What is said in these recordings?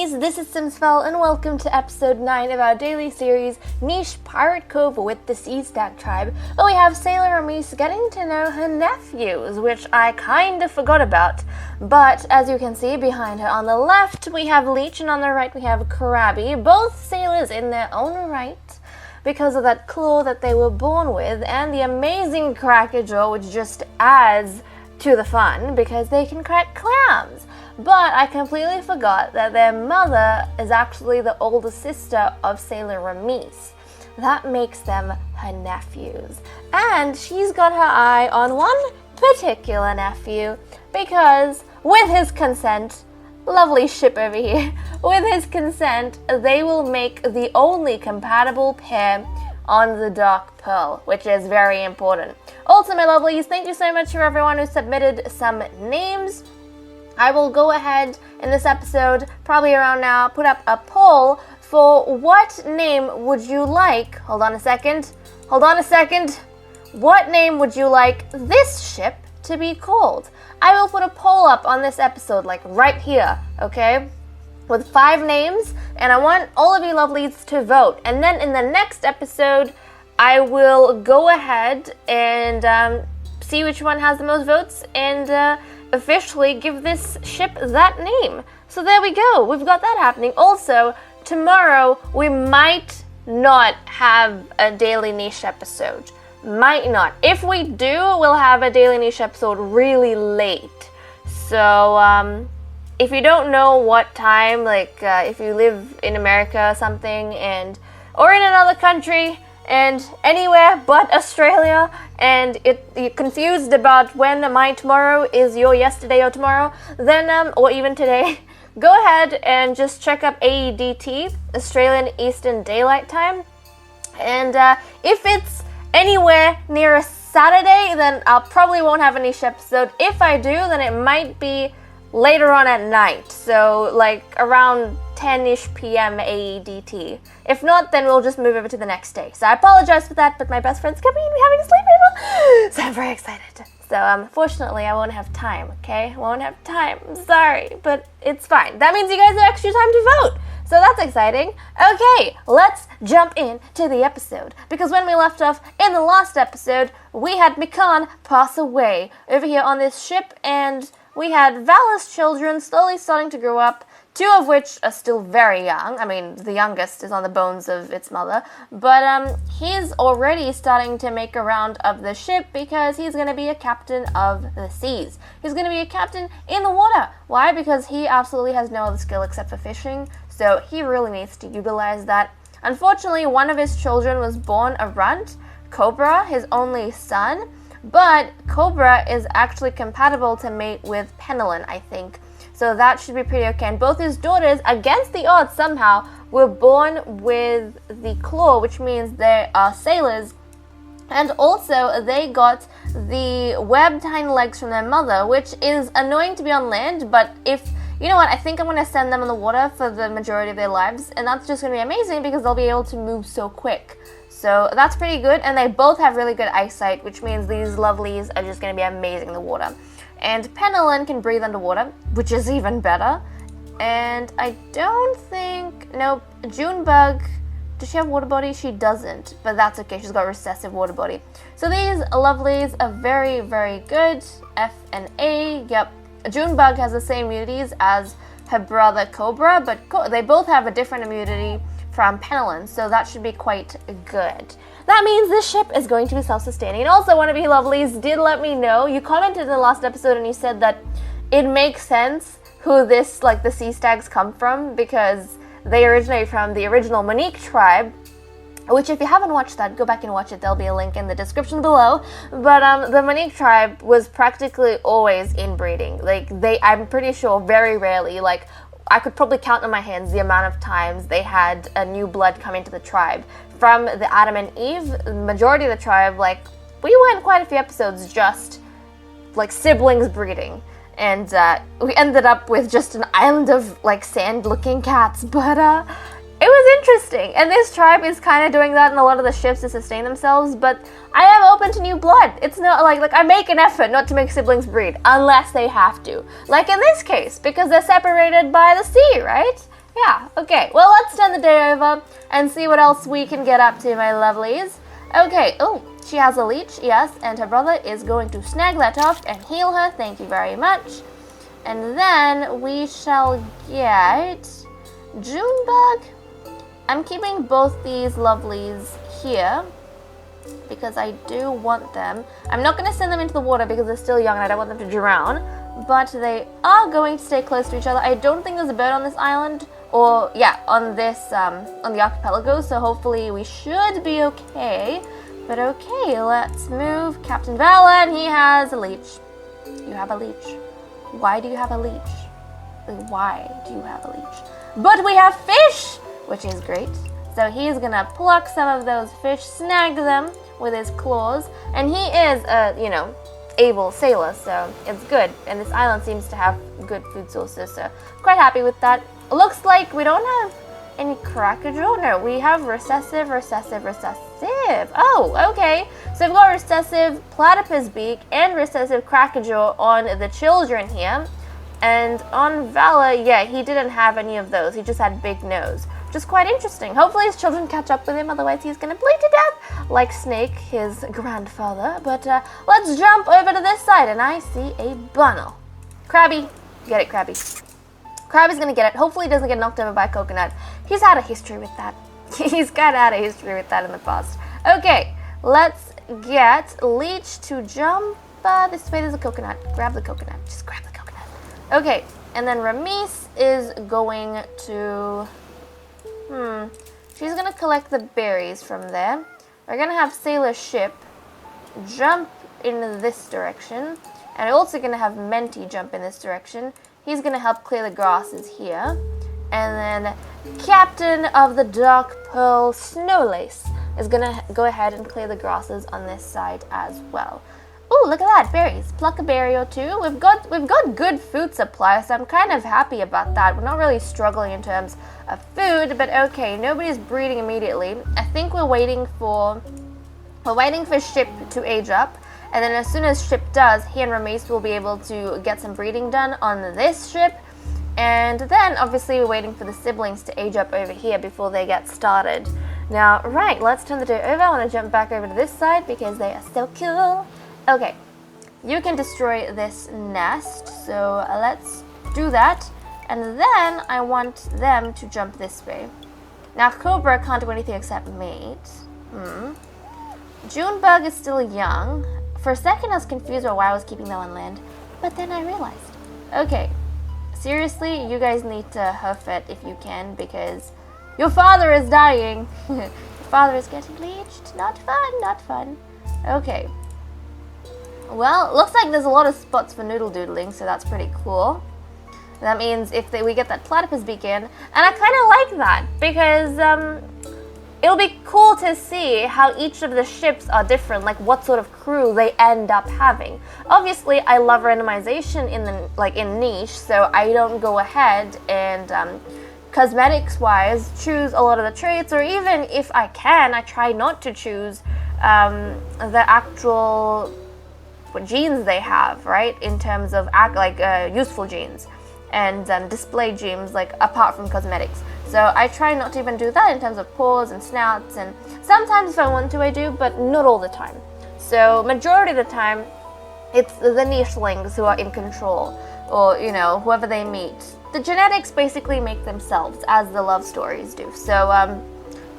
lovelies, this is Simsfell and welcome to episode 9 of our daily series, Niche Pirate Cove with the Sea Stag Tribe, where we have Sailor Amise getting to know her nephews, which I kinda forgot about. But as you can see behind her on the left, we have Leech, and on the right we have Krabby, both sailors in their own right, because of that claw that they were born with, and the amazing cracker jaw, which just adds to the fun, because they can crack clams. But I completely forgot that their mother is actually the older sister of Sailor Amise. That makes them her nephews. And she's got her eye on one particular nephew, because with his consent, lovely ship over here, with his consent, they will make the only compatible pair on the Dark Pearl, which is very important. Also, my lovelies, thank you so much for everyone who submitted some names. I will go ahead in this episode, probably around now, put up a poll for what name would you like, hold on a second, what name would you like this ship to be called? I will put a poll up on this episode, like right here, okay, with 5 names, and I want all of you lovelies to vote. And then in the next episode, I will go ahead and see which one has the most votes and officially give this ship that name. So there we go, we've got that happening. Also, tomorrow we might not have a daily niche episode. Might not. If we do, we'll have a daily niche episode really late. So, if you don't know what time, like if you live in America or something, or in another country, and anywhere but Australia, and you're confused about when my tomorrow is your yesterday or tomorrow, then, or even today, go ahead and just check up AEDT, Australian Eastern Daylight Time, and if it's anywhere near a Saturday, then I probably won't have a niche episode. If I do, then it might be later on at night, so like around 10-ish p.m. AEDT. If not, then we'll just move over to the next day. So I apologize for that, but my best friend's coming and we're having a sleepover, so I'm very excited. So unfortunately, I won't have time, okay? I won't have time. I'm sorry, but it's fine. That means you guys have extra time to vote. So that's exciting. Okay, let's jump into the episode. Because when we left off in the last episode, we had Mikan pass away over here on this ship, and we had Vala's children slowly starting to grow up, 2 of which are still very young. I mean, the youngest is on the bones of its mother, but he's already starting to make a round of the ship because he's going to be a captain of the seas. He's going to be a captain in the water. Why? Because he absolutely has no other skill except for fishing, so he really needs to utilize that. Unfortunately, one of his children was born a runt, Cobra, his only son, but Cobra is actually compatible to mate with Penelon, I think. So that should be pretty okay. And both his daughters, against the odds somehow, were born with the claw, which means they are sailors. And also, they got the webbed hind legs from their mother, which is annoying to be on land, but you know what, I think I'm going to send them in the water for the majority of their lives, and that's just going to be amazing because they'll be able to move so quick. So that's pretty good, and they both have really good eyesight, which means these lovelies are just going to be amazing in the water. And Penelon can breathe underwater, which is even better. And I don't think... Nope. Junebug... Does she have water body? She doesn't. But that's okay. She's got recessive water body. So these lovelies are very, very good. F and A. Yep. Junebug has the same immunities as her brother Cobra, but they both have a different immunity from Penelon, so that should be quite good. That means this ship is going to be self-sustaining. And also, one of you lovelies did let me know, you commented in the last episode and you said that it makes sense who this, like, the sea stags come from, because they originate from the original Mutinied tribe, which if you haven't watched that, go back and watch it. There'll be a link in the description below. But the Mutinied tribe was practically always inbreeding. Like, I'm pretty sure very rarely, like, I could probably count on my hands the amount of times they had a new blood come into the tribe. From the Adam and Eve, the majority of the tribe, like, we went quite a few episodes just, like, siblings breeding. And we ended up with just an island of, like, sand-looking cats. But it was interesting. And this tribe is kind of doing that in a lot of the ships to sustain themselves. But I am open to new blood. It's not like I make an effort not to make siblings breed unless they have to. Like in this case, because they're separated by the sea, right? Yeah, okay. Well, let's turn the day over and see what else we can get up to, my lovelies. Okay, oh, she has a leech, yes, and her brother is going to snag that off and heal her. Thank you very much. And then we shall get Junebug. I'm keeping both these lovelies here because I do want them. I'm not going to send them into the water because they're still young and I don't want them to drown, but they are going to stay close to each other. I don't think there's a bird on this island, or yeah, on this on the archipelago, so hopefully we should be okay. But okay, let's move Captain Vala, and he has a leech. You have a leech. Why do you have a leech? Why do you have a leech? But we have fish, which is great. So he's gonna pluck some of those fish, snag them with his claws, and he is a, you know, able sailor, so it's good. And this island seems to have good food sources, so quite happy with that. Looks like we don't have any crocodile. No, we have recessive. Oh, okay. So we've got recessive platypus beak and recessive crocodile on the children here. And on Vala, yeah, he didn't have any of those. He just had big nose, which is quite interesting. Hopefully his children catch up with him, otherwise he's going to bleed to death like Snake, his grandfather. But let's jump over to this side, and I see a bunnel. Krabby, get it, Krabby. Krabby's going to get it. Hopefully he doesn't get knocked over by a coconut. He's had a history with that. He's kind of had a history with that in the past. Okay, let's get Leech to jump this way. There's a coconut. Grab the coconut. Just grab the coconut. Okay, and then Ramis is going to... She's going to collect the berries from there. We're going to have Sailor Ship jump in this direction. And we're also going to have Menti jump in this direction. He's going to help clear the grasses here. And then Captain of the Dark Pearl Snowlace is going to go ahead and clear the grasses on this side as well. Ooh, look at that, berries. Pluck a berry or two. We've got good food supply, so I'm kind of happy about that. We're not really struggling in terms of food, but okay, nobody's breeding immediately. I think we're waiting for Ship to age up, and then as soon as Ship does, he and Ramis will be able to get some breeding done on this ship. And then obviously we're waiting for the siblings to age up over here before they get started. Now, right, let's turn the day over. I want to jump back over to this side because they are so cool. Okay, you can destroy this nest, so let's do that. And then I want them to jump this way. Now, Cobra can't do anything except mate. Junebug is still young. For a second, I was confused about why I was keeping them on land, but then I realized. Okay, seriously, you guys need to hoof it if you can, because your father is dying. Your father is getting leeched. Not fun, not fun. Okay. Well, looks like there's a lot of spots for noodle doodling, so that's pretty cool. That means if we get that platypus beak in, and I kind of like that, because it'll be cool to see how each of the ships are different, like what sort of crew they end up having. Obviously, I love randomization in niche, so I don't go ahead and cosmetics-wise choose a lot of the traits, or even if I can, I try not to choose the actual genes they have, right, in terms of useful genes and display genes, like apart from cosmetics. So I try not to even do that in terms of paws and snouts, and sometimes if I want to I do, but not all the time. So majority of the time it's the nichelings who are in control, or you know, whoever they meet. The genetics basically make themselves, as the love stories do. So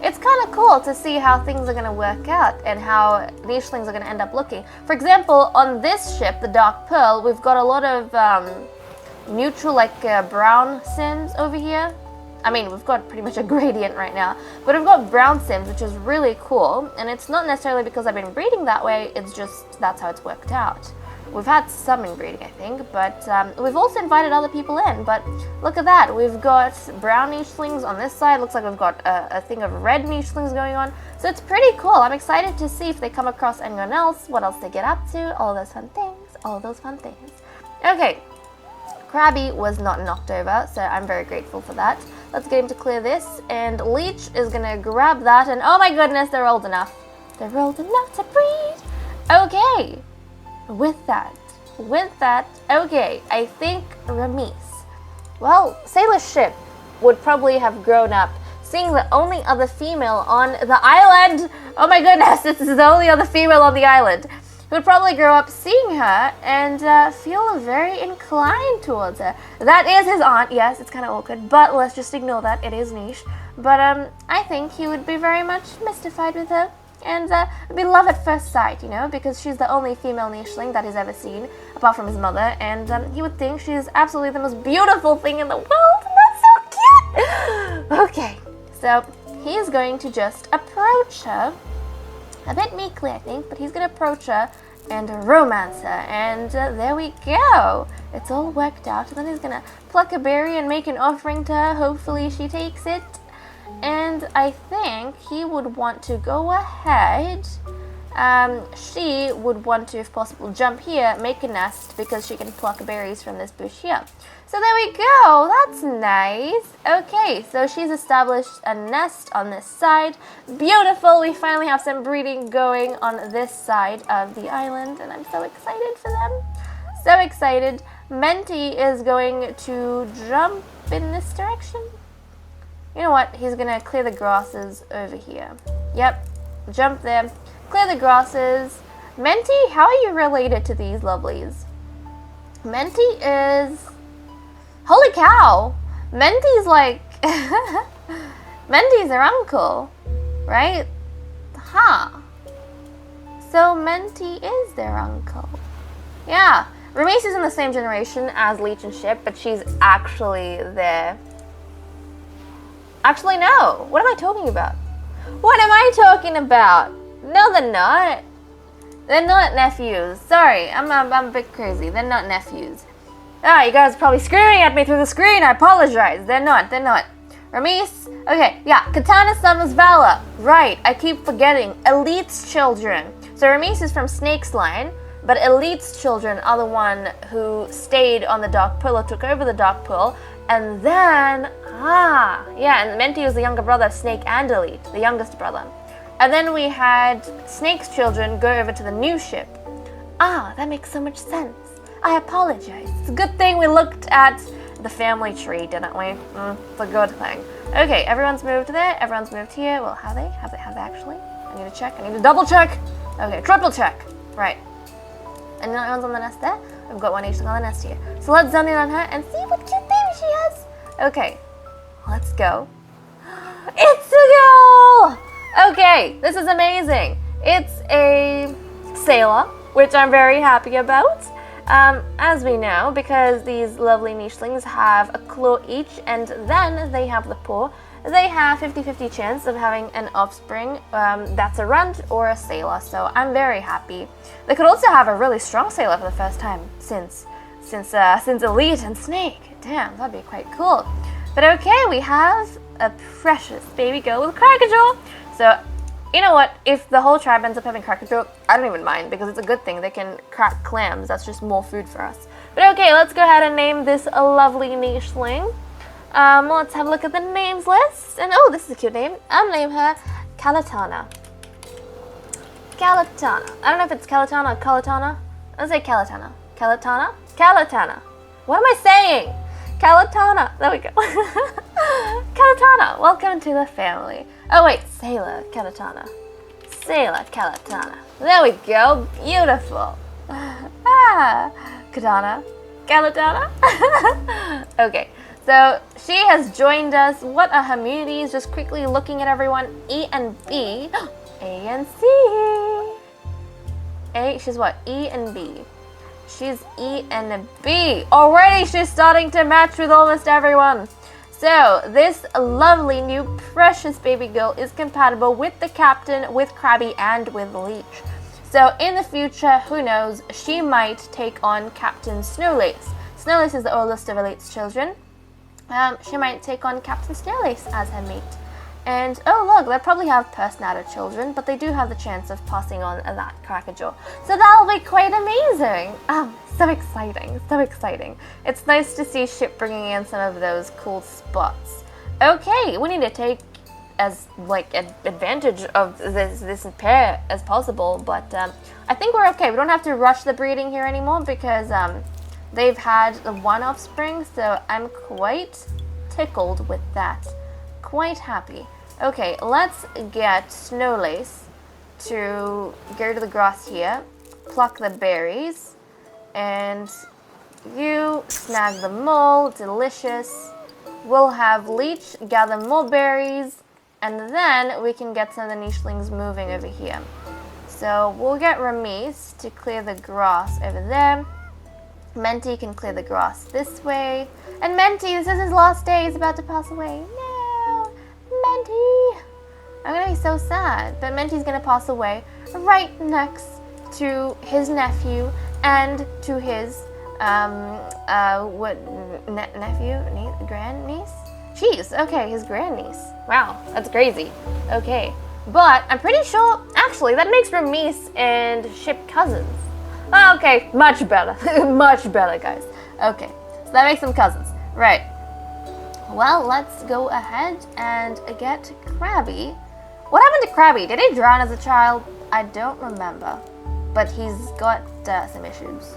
it's kind of cool to see how things are going to work out and how nichelings are going to end up looking. For example, on this ship, the Dark Pearl, we've got a lot of neutral, brown sims over here. I mean, we've got pretty much a gradient right now, but we've got brown sims, which is really cool. And it's not necessarily because I've been breeding that way, it's just that's how it's worked out. We've had some inbreeding, I think, but we've also invited other people in. But look at that. We've got brown nichelings on this side. Looks like we've got a thing of red nichelings going on. So it's pretty cool. I'm excited to see if they come across anyone else, what else they get up to, all those fun things. Okay, Krabby was not knocked over, so I'm very grateful for that. Let's get him to clear this, and Leech is going to grab that, and oh my goodness, they're old enough. They're old enough to breed. Okay. With that, okay, I think Ramis. Well, Sailor Ship would probably have grown up seeing the only other female on the island. Oh my goodness, this is the only other female on the island. He would probably grow up seeing her and feel very inclined towards her. That is his aunt. Yes, it's kind of awkward, but let's just ignore that. It is niche. But I think he would be very much mystified with her. And it'd be love at first sight, you know, because she's the only female nicheling that he's ever seen, apart from his mother. And he would think she's absolutely the most beautiful thing in the world. And that's so cute! Okay, so he's going to just approach her. A bit meekly, I think, but he's going to approach her and romance her. And there we go. It's all worked out. And then he's going to pluck a berry and make an offering to her. Hopefully she takes it. And I think he would want to go ahead. She would want to, if possible, jump here, make a nest, because she can pluck berries from this bush here. So there we go. That's nice. Okay, so she's established a nest on this side. Beautiful. We finally have some breeding going on this side of the island, and I'm so excited for them. So excited. Menti is going to jump in this direction. You know what? He's going to clear the grasses over here. Yep. Jump there. Clear the grasses. Menti, how are you related to these lovelies? Menti is... Holy cow! Menti's like... Menti's their uncle. Right? Huh. So Menti is their uncle. Yeah. Ramesh is in the same generation as Leech and Ship, but she's actually their... Actually, no. What am I talking about? What am I talking about? No, they're not. They're not nephews. Sorry, I'm a bit crazy. They're not nephews. Ah, you guys are probably screaming at me through the screen. I apologize. They're not. Ramesh. Okay, yeah. Katana's son was Vala. Right, I keep forgetting. Elite's children. So Ramesh is from Snake's line, but Elite's children are the one who stayed on the Dark Pool or took over the Dark Pool. And then, and Menti was the younger brother of Snake and Elite, the youngest brother. And then we had Snake's children go over to the new ship. That makes so much sense. I apologize. It's a good thing we looked at the family tree, didn't we? It's a good thing. Okay, everyone's moved there, everyone's moved here. Well, have they? Have they actually? I need to check. I need to double check. Okay, triple check. Right. And everyone's on the nest there. We've got one each on the nest here. So let's zone in on her and see what cute baby she has. Okay, let's go. It's a girl! Okay, this is amazing. It's a sailor, which I'm very happy about. As we know, because these lovely nichelings have a claw each and then they have the paw, they have 50-50 chance of having an offspring that's a runt or a sailor, so I'm very happy. They could also have a really strong sailor for the first time since Elite and Snake. Damn, that'd be quite cool. But okay, we have a precious baby girl with crackerjaw. So, you know what? If the whole tribe ends up having crackerjaw, I don't even mind, because it's a good thing. They can crack clams. That's just more food for us. But okay, let's go ahead and name this a lovely nicheling. Let's have a look at the names list. And oh, this is a cute name. I'll name her Calatana. Calatana. I don't know if it's Calatana or Calatana. I'll say Calatana. Calatana? Calatana. What am I saying? Calatana. There we go. Calatana. Welcome to the family. Oh wait, Sailor Calatana. Sailor Calatana. There we go. Beautiful. Katana. Calatana. Okay. So she has joined us. What are her immunities? Just quickly looking at everyone. E and B. A and C. A, she's what? E and B. She's E and a B. Already she's starting to match with almost everyone. So this lovely new precious baby girl is compatible with the captain, with Krabby, and with Leech. So in the future, who knows, she might take on Captain Snowlace. Snowlace is the oldest of Elite's children. She might take on Captain Snowlace as her mate. And, oh look, they probably have personality children, but they do have the chance of passing on that crackerjaw. So that'll be quite amazing. So exciting, so exciting. It's nice to see Ship bringing in some of those cool spots. Okay, we need to take as advantage of this pair as possible, but I think we're okay. We don't have to rush the breeding here anymore because they've had the one offspring, so I'm quite tickled with that. Quite happy. Okay, let's get Snowlace to go to the grass here, pluck the berries, and you snag the mole. Delicious. We'll have Leech gather more berries, and then we can get some of the nichelings moving over here. So we'll get Ramis to clear the grass over there. Menti can clear the grass this way. And Menti, this is his last day. He's about to pass away. No, Menti. I'm going to be so sad. But Menti's going to pass away right next to his nephew and to his, nephew? Grandniece? Jeez, okay, his grandniece. Wow, that's crazy. Okay. But I'm pretty sure, actually, that makes Ramis and Ship cousins. Oh, okay, much better. Much better, guys. Okay, so that makes them cousins. Right. Well, let's go ahead and get Krabby. What happened to Krabby? Did he drown as a child? I don't remember. But he's got some issues.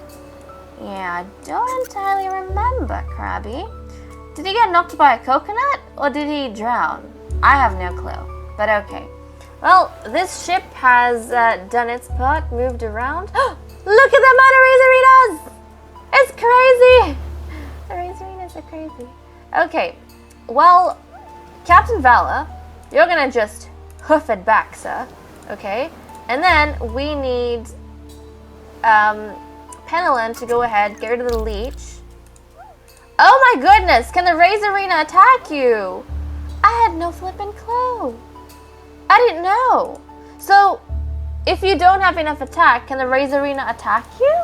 Yeah, I don't entirely remember Krabby. Did he get knocked by a coconut? Or did he drown? I have no clue. But okay. Well, this ship has done its part, moved around. Look at the amount of Razoritas! It's crazy! The Razoritas are crazy. Okay, well, Captain Valor, you're gonna just hoof it back, sir. Okay? And then we need Penelon to go ahead, get rid of the leech. Oh my goodness, can the Razorina attack you? I had no flippin' clue. I didn't know. So, if you don't have enough attack, can the Razorina attack you?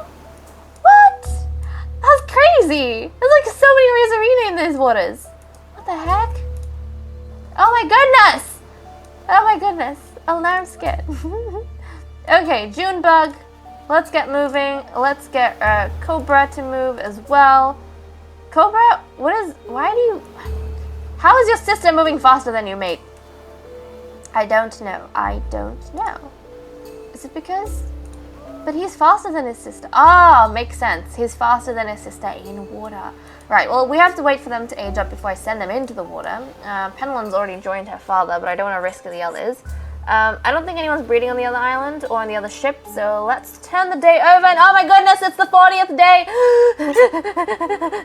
What? That's crazy. There's like so many Razorina in these waters. What the heck? Oh my goodness. Oh my goodness. Oh, now I'm scared. Okay, Junebug. Let's get moving. Let's get Cobra to move as well. Cobra, how is your sister moving faster than you, mate? I don't know. I don't know. Is it because? But he's faster than his sister. Ah, makes sense. He's faster than his sister in water. Right, well, we have to wait for them to age up before I send them into the water. Penelon's already joined her father, but I don't want to risk the others. I don't think anyone's breeding on the other island or on the other ship, so let's turn the day over. And oh my goodness, it's the 40th day!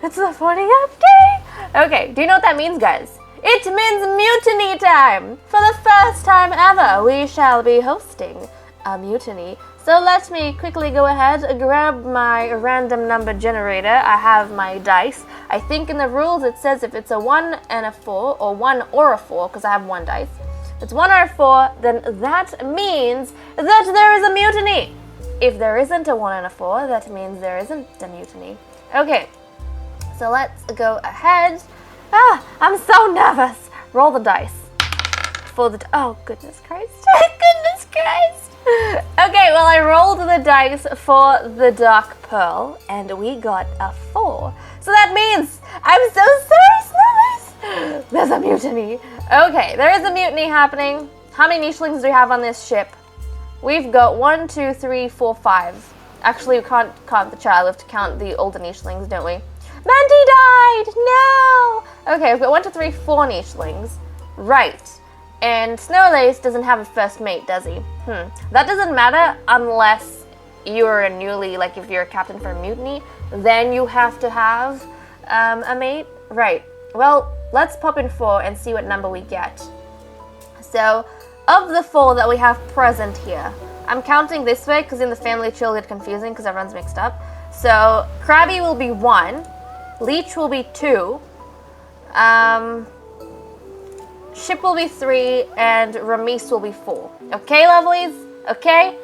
It's the 40th day! Okay, do you know what that means, guys? It means mutiny time! For the first time ever, we shall be hosting a mutiny. So let me quickly go ahead, grab my random number generator. I have my dice. I think in the rules it says if it's a 1 and a 4, or 1 or a 4, because I have 1 dice. If it's 1 or a 4, then that means that there is a mutiny. If there isn't a 1 and a 4, that means there isn't a mutiny. Okay, so let's go ahead. I'm so nervous. Roll the dice. Oh, goodness Christ. Goodness Christ. Okay, well, I rolled the dice for the Dark Pearl, and we got a 4. So that means, I'm so sorry, Snowlace. There's a mutiny. Okay, there is a mutiny happening. How many nichelings do we have on this ship? We've got 1, 2, 3, 4, 5. Actually, we can't count the child. We have to count the older nichelings, don't we? Mandy died! No! Okay, we've got 1, 2, 3, 4 nichelings. Right. And Snowlace doesn't have a first mate, does he? That doesn't matter unless you're a newly, like if you're a captain for a mutiny, then you have to have a mate. Right. Well, let's pop in 4 and see what number we get. So, of the 4 that we have present here, I'm counting this way because in the family tree it'll get confusing because everyone's mixed up. So, Krabby will be 1, Leech will be 2, Ship will be 3, and Ramis will be 4. Okay, lovelies? Okay?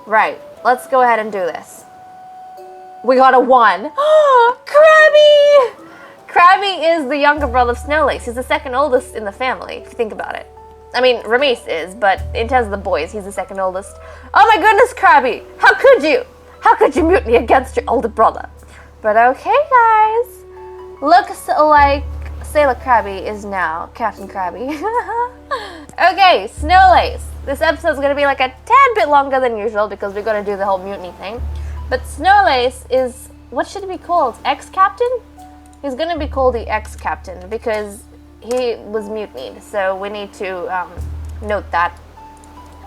Right. Let's go ahead and do this. We got a 1. Krabby! Krabby is the younger brother of Snowlace. He's the second oldest in the family, if you think about it. I mean, Ramis is, but in terms of the boys, he's the second oldest. Oh my goodness, Krabby! How could you? How could you mutiny against your older brother? But okay, guys. Looks like Sailor Krabby is now Captain Krabby. Okay, Snowlace. This episode's gonna be like a tad bit longer than usual because we're gonna do the whole mutiny thing. But Snowlace is, what should he be called? Ex-captain? He's gonna be called the ex-captain because he was mutinied, so we need to note that.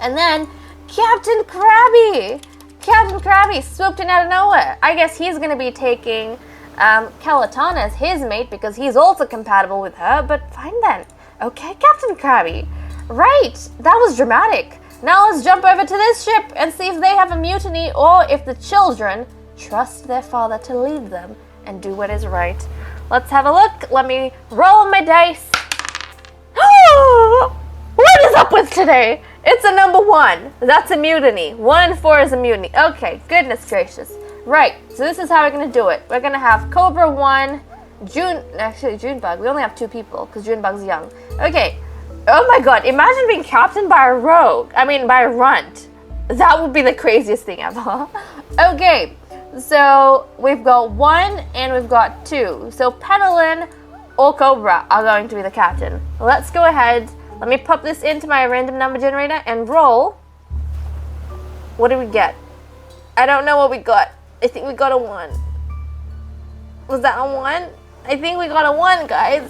And then Captain Krabby! Captain Krabby swooped in out of nowhere. I guess he's going to be taking Calatana as his mate because he's also compatible with her, but fine then. Okay, Captain Krabby. Right, that was dramatic. Now let's jump over to this ship and see if they have a mutiny or if the children trust their father to lead them and do what is right. Let's have a look. Let me roll my dice. What is up with today? It's a number 1. That's a mutiny. 1 and 4 is a mutiny. Okay, goodness gracious. Right, so this is how we're going to do it. We're going to have Cobra 1, Junebug. We only have 2 people because Junebug's young. Okay. Oh my god, imagine being captained by a rogue. by a runt. That would be the craziest thing ever. Okay, so we've got 1 and we've got 2. So Petalin or Cobra are going to be the captain. Let's go ahead. Let me pop this into my random number generator and roll. What do we get? I don't know what we got. I think we got a 1. Was that a 1? I think we got a 1, guys.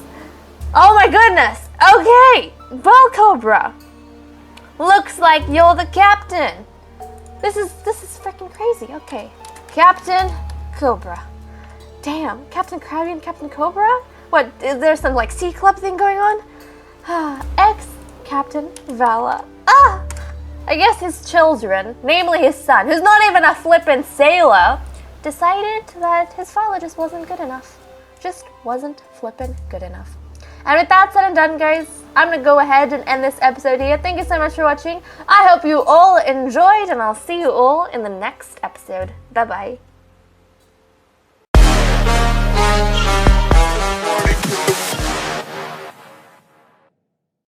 Oh my goodness. Okay. Well, Cobra. Looks like you're the captain. This is freaking crazy. Okay. Captain Cobra. Damn. Captain Krabby and Captain Cobra? What, is there some like sea club thing going on? Ex-Captain Vala. I guess his children, namely his son, who's not even a flippin' sailor, decided that his father just wasn't good enough. Just wasn't flippin' good enough. And with that said and done, guys, I'm going to go ahead and end this episode here. Thank you so much for watching. I hope you all enjoyed, and I'll see you all in the next episode. Bye-bye.